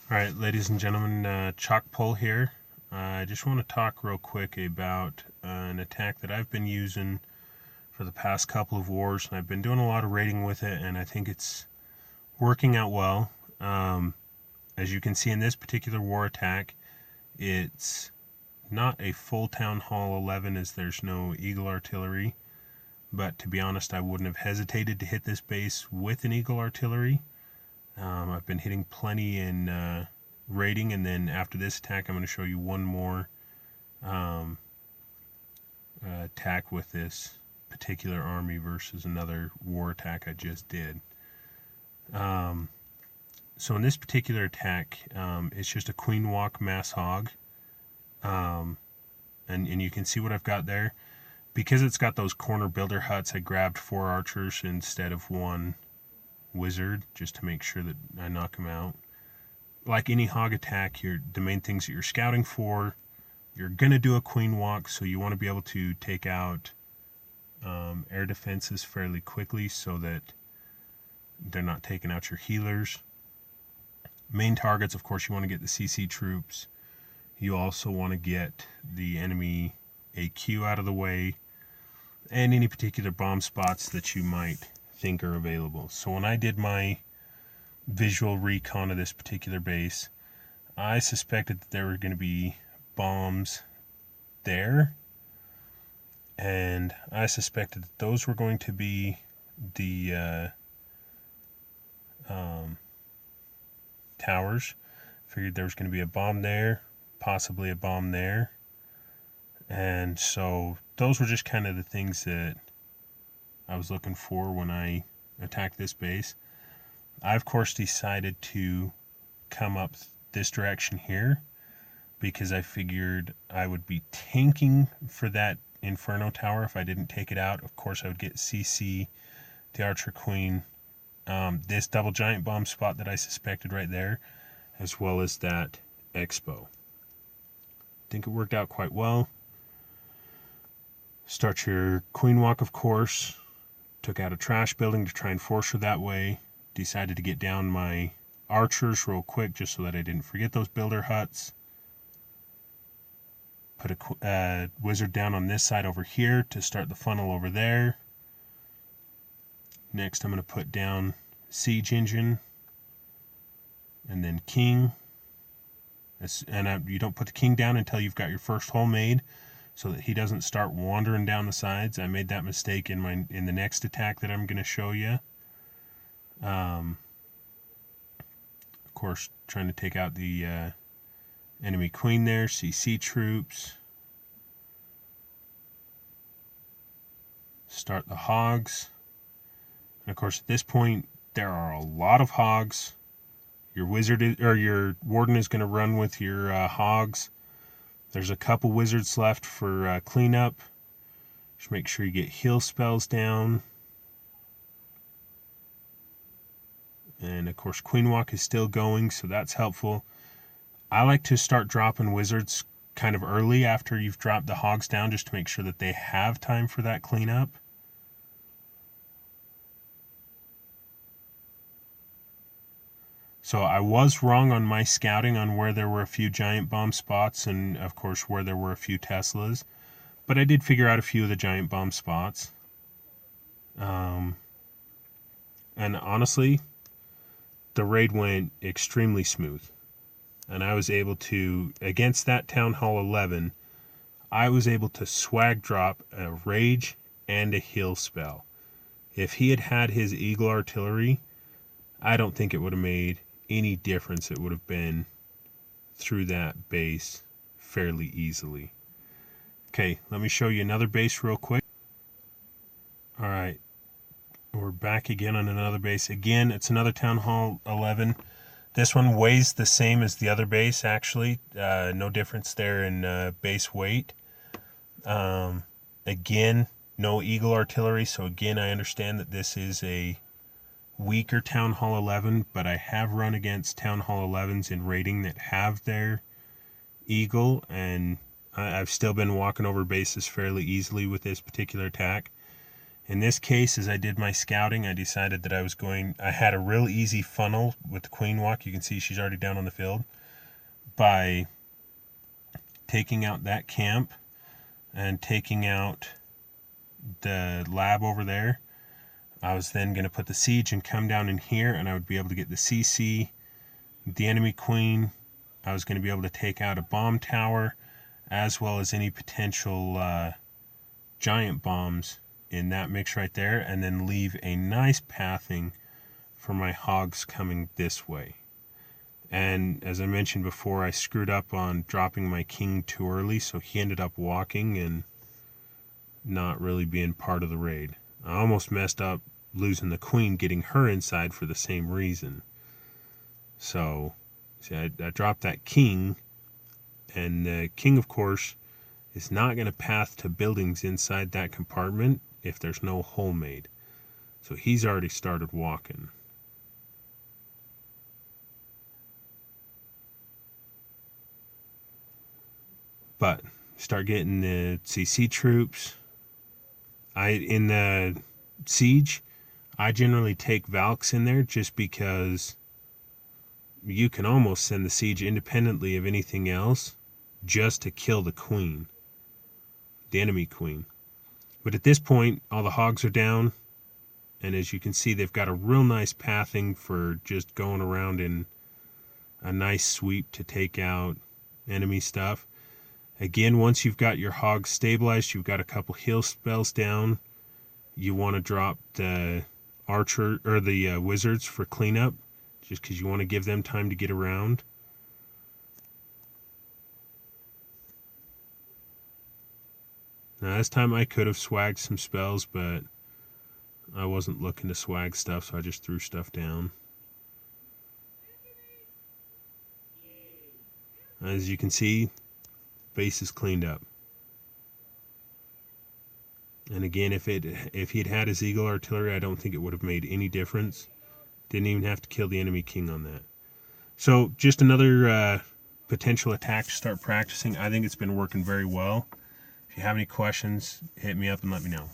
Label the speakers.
Speaker 1: Alright, ladies and gentlemen, Chalk Pull here. I just want to talk real quick about an attack that I've been using for the past couple of wars, and I've been doing a lot of raiding with it, and I think it's working out well. As you can see in this particular war attack, it's not a full Town Hall 11 as there's no Eagle Artillery, but to be honest, I wouldn't have hesitated to hit this base with an Eagle Artillery. I've been hitting plenty in raiding, and then after this attack I'm going to show you one more attack with this particular army versus another war attack I just did. So in this particular attack, it's just a Queen Walk Mass Hog, and you can see what I've got there. Because it's got those corner builder huts, I grabbed 4 archers instead of 1 wizard just to make sure that I knock them out. Like any hog attack, the main things that you're scouting for, you're going to do a queen walk, so you want to be able to take out air defenses fairly quickly so that they're not taking out your healers. Main targets, of course, you want to get the CC troops. You also want to get the enemy AQ out of the way, and any particular bomb spots that you might think are available. So when I did my visual recon of this particular base, I suspected that there were going to be bombs there, and I suspected that those were going to be the towers. Figured there was going to be a bomb there, possibly a bomb there, and so those were just kind of the things that I was looking for when I attacked this base. I, of course, decided to come up this direction here because I figured I would be tanking for that Inferno Tower if I didn't take it out. Of course, I would get CC, the Archer Queen, this double giant bomb spot that I suspected right there, as well as that Expo. I think it worked out quite well. Start your Queen Walk, of course. Took out a trash building to try and force her that way. Decided to get down my archers real quick just so that I didn't forget those builder huts. Put a wizard down on this side over here to start the funnel over there. Next I'm going to put down siege engine and then king. And you don't put the king down until you've got your first hole made, so that he doesn't start wandering down the sides. I made that mistake in the next attack that I'm going to show you. Of course, trying to take out the enemy queen there, CC troops. Start the hogs. And of course, at this point, there are a lot of hogs. Your your warden is going to run with your hogs. There's a couple wizards left for cleanup. Just make sure you get heal spells down. And of course, Queen Walk is still going, so that's helpful. I like to start dropping wizards kind of early after you've dropped the hogs down, just to make sure that they have time for that cleanup. So I was wrong on my scouting on where there were a few giant bomb spots and, of course, where there were a few Teslas. But I did figure out a few of the giant bomb spots. And honestly, the raid went extremely smooth. And I was able to, against that Town Hall 11, I was able to swag drop a rage and a heal spell. If he had had his Eagle Artillery, I don't think it would have made any difference. It would have been through that base fairly easily. Okay, let me show you another base real quick. Alright, we're back again on another base. Again, it's another Town Hall 11. This one weighs the same as the other base, actually. No difference there in base weight. Again, no Eagle Artillery, so again, I understand that this is a weaker Town Hall 11, but I have run against Town Hall 11s in raiding that have their Eagle, and I've still been walking over bases fairly easily with this particular attack. In this case, as I did my scouting, I decided that I had a real easy funnel with the queen walk. You can see she's already down on the field. By taking out that camp and taking out the lab over there, I was then going to put the siege and come down in here, and I would be able to get the CC, the enemy queen. I was going to be able to take out a bomb tower, as well as any potential giant bombs in that mix right there, and then leave a nice pathing for my hogs coming this way. And as I mentioned before, I screwed up on dropping my king too early, so he ended up walking and not really being part of the raid. I almost messed up losing the queen, getting her inside for the same reason. So, see, I dropped that king, and the king, of course, is not going to path to buildings inside that compartment if there's no hole made. So he's already started walking. But start getting the CC troops. In the siege, I generally take Valks in there just because you can almost send the siege independently of anything else just to kill the queen, the enemy queen. But at this point, all the hogs are down, and as you can see, they've got a real nice pathing for just going around in a nice sweep to take out enemy stuff. Again, once you've got your hogs stabilized, you've got a couple heal spells down, you want to drop the archer or the wizards for cleanup, just because you want to give them time to get around. Now, this time I could have swagged some spells, but I wasn't looking to swag stuff, so I just threw stuff down. As you can see, base is cleaned up. And again, if he'd had his eagle artillery, I don't think it would have made any difference. Didn't even have to kill the enemy king on that. So just another potential attack to start practicing. I think it's been working very well. If you have any questions, hit me up and let me know.